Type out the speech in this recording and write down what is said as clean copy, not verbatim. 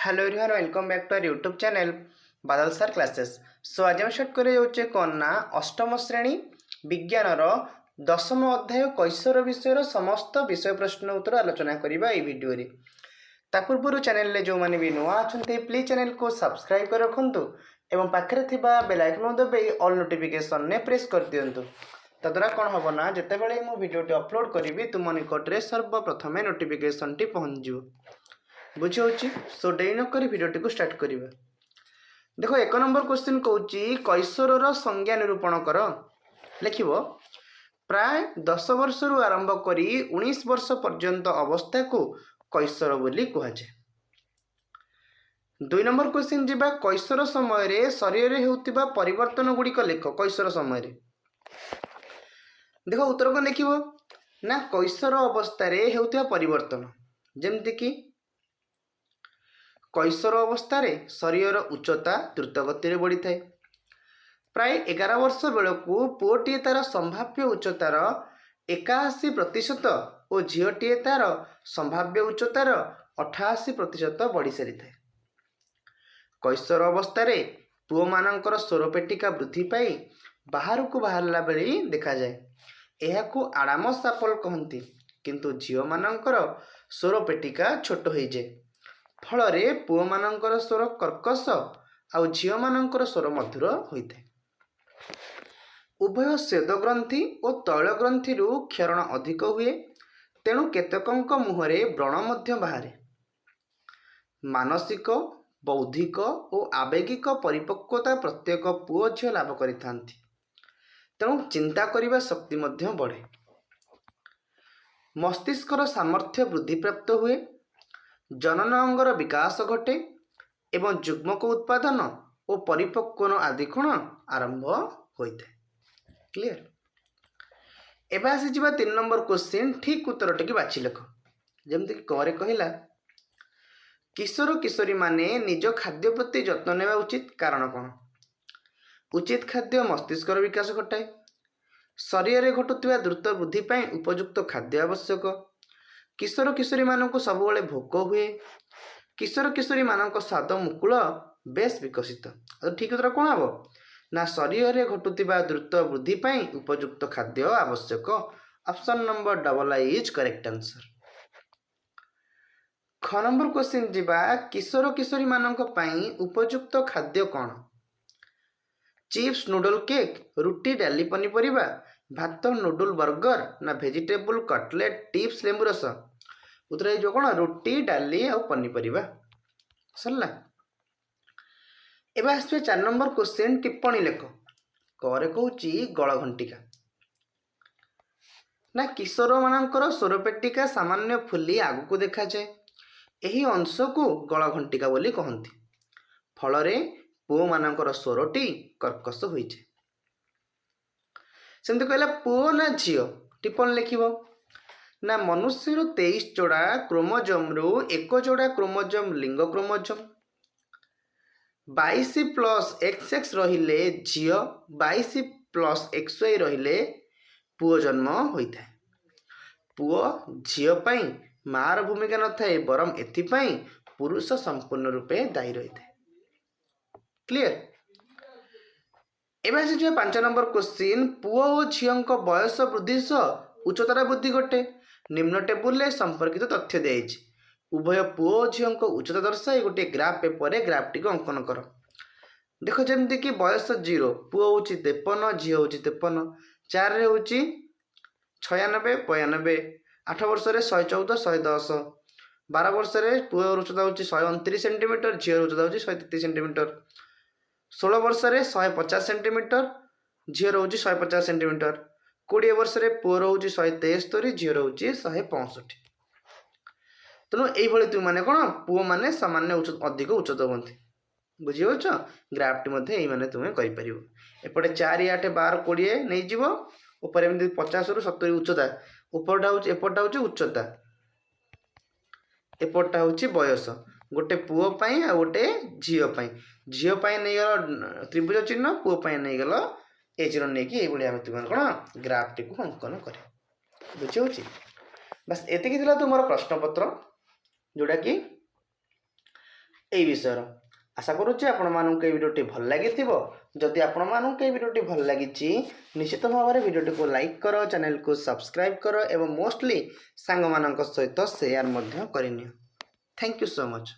Hello everyone, welcome back to our YouTube channel Badal sir classes. So आज हम start कर कौन ना अष्टम श्रेणी विज्ञान दशम अध्याय कैशोर विषय समस्त विषय प्रश्न उत्तर आलोचना करवा ये वीडियो रे। ता पूर्व चैनल जो मैंने भी नुआ अच्छा प्लीज चैनल को सब्सक्राइब कर रखुँ एवं पाखे बेल आइकन दबाई ऑल नोटिफिकेशन ने प्रेस कर दिंतु। तद्वारा कौन हम ना जिते बड़े मो भिडियोटी अपलोड करी तुम निकटने सर्वप्रथमे नोटिफिकेशन टी पहुँच बुझी होची। सो डेरी नक भिडियोटी को स्टार्ट करिबा। देखो एक नंबर क्वेश्चन कहूँ कैशोर संज्ञा निरूपण कर। लिखिबो प्राय 10 वर्ष रु आरंभ करी 19 वर्ष पर्यंत अवस्था को कैशोर बोली कहुए। 2 नंबर क्वेश्चन जीवा कैशोर समय रे शरीर रे हेउतिबा परिवर्तन गुड़िक लेख। कैशोर समय रे देखो उत्तर को लिखिबो ना कैशोर अवस्था रे हेउतिबा परिवर्तन जेमति कि कैशोर अवस्था रे शरीर उच्चता द्रुत गति बढ़ी थाए। प्राय 11 वर्ष बेलू पुओटी तार संभाव्य उच्चतार 81% और झीटी तार संभाव्य उच्चतार 88% बढ़ी सारी थाए। कैशोर अवस्था रे पुओ मानकर स्वरपेटिका वृद्धि पाई बाहर को बाहरला बेले देखा जाए। यह आडामस एपल कहती किंतु झील मानकर स्वरपेटिका छोट हो जाए। फल पुओ मानकर स्वर कर्कश आउ झील मानकर स्वर मधुर होता है। उभय स्वेद ग्रंथि और तैल ग्रंथि क्षरण अधिक हुए तेणु केतक मुहरे व्रण मध्य बाहर। मानसिक बौद्धिक और आवेगिक परिपक्वता प्रत्येक पुओ झील लाभ करिथांती तेणु चिंता करिबा शक्ति मध्य बढ़े। मस्तिष्कर सामर्थ्य वृद्धि प्राप्त हुए, जनन अंगर विकास घटे एवं युग्मक उत्पादन और परिपक्वन आदि गुण आरंभ होता है। क्लियर। एबे आसी जिबा 3 नंबर क्वेश्चन ठीक उत्तर टी बाछि लेख। जेमति करे कहिला किशोर किशोरी माने निज खाद्य प्रति जत्न नेबा उचित। कारण कोन? उचित खाद्य मस्तिष्कर विकास घटाए, शरीर रे घटुवा द्रुत वृद्धि पाई उपयुक्त खाद्य आवश्यक। किशोर किशोरी मानक सबुबले भोक हुए, किशोर किशोरी मानक स्वाद मुकुल बेस विकसित। ठीक उत्तर कौन हम ना शरीर में घटुवा द्रुत वृद्धि पाई उपयुक्त खाद्य आवश्यक। Option number double I is correct answer. ख नंबर क्वेश्चन जीवा किशोर किशोरी मानक पाई उपयुक्त खाद्य कौन? चिप्स नूडल केक, रुटी डाली पनीपरिबा, भात नूडल बर्गर ना वेजिटेबल कटलेट टिप्स लेंबू रस। उत्तर जो कौन रुटी डाली और पनीपरिबा सरला। एबे आसबे 4 नंबर क्वेश्चन टिप्पणी लेख। करे कहूची गल घंटिका ना किशोर मानकर स्वरपेटिका सामान्य फुली आगु को देखा जाए। यही अंश को गल घंटिका बोली कहती। फल पुओ मानकर स्वरटी कर्कश हो जाए। सेमती कहला पुओ ना झील टिप्पणी लिखिबो ना मनुष्य 23 जोड़ा क्रोमोजोम रु 1 जोड़ा क्रोमोजोम लिंग क्रोमोजोम 22+XX रहिले झील 22+XY रहिले पुओ जन्म होता है। पुओ झील पाई मार भूमिका न थाए बरम एथिपाई पुरुष संपूर्ण रूपे दायी रही है। क्लियर। एवं जो 5 नंबर क्वेश्चन पुओ और झील बयस वृद्धि सह उच्चतार वृद्धि घटे। निम्न टेबुल संपर्कित तथ्य दिखाई। उभय पुओ और झील उच्चता दर्शाई गोटे ग्राफ पेपर रे ग्राफ टी अंकन कर। देख जमती कि बयस 0 पुओ हूँ 53, झील हूँ 53, 4 रे हूँ 96, 92, 8 वर्ष 114, 110, 12 वर्ष पुओ उच्चता हूँ 129 सेंटीमीटर, झील उच्चता हूँ 133 सेंटीमीटर, 16 वर्ष 150 सेंटीमीटर, झील हूँ 150 सेंटीमीटर, 20 वर्ष पुओर हूँ 173, झील हूँ 165। तेणु ये तुम मैंने कौन पुओ मैंने सामान्य अधिक उच्चता हमें बुझीपार। ग्राफ्टी ये तुम्हें कर एपटे 4, 8, 12, 20 नहीं जीव ऊपर 50 रु 70 उच्चता। ऊपरटा हूँ एपटा हूँ उच्चता, एपटा हूँ बयस। गोटे पुओ पाई आ गोटे झील पाई। झील पाई नहीं गल त्रिभुज चिन्ह, पुओ पाई नहीं गल ए चिन्ह नहीं कि ये तुम कौन ग्राफ्टी को अंकन कर बुझी। बस एतिक तुम प्रश्नपत्र जोड़ा कि এই ବିଷୟର। ଆଶା କରୁଛି ଆପଣମାନଙ୍କୁ এই ଭିଡ଼ିଓଟି ଭଲ ଲାଗିଥିବ। ଯଦି ଆପଣମାନଙ୍କୁ এই ଭିଡ଼ିଓଟି ଭଲ ଲାଗିଛି ନିଶ୍ଚିତ ଭାବରେ ଭିଡ଼ିଓଟିକୁ ଲାଇକ୍ କର, ଚ୍ୟାନେଲକୁ ସବସ୍କ୍ରାଇବ୍ କର ଏବଂ ମୋଷ୍ଟଲି ସାଙ୍ଗମାନଙ୍କ ସହିତ ସେୟାର ମଧ୍ୟ କରିନିଅ। Thank you so much.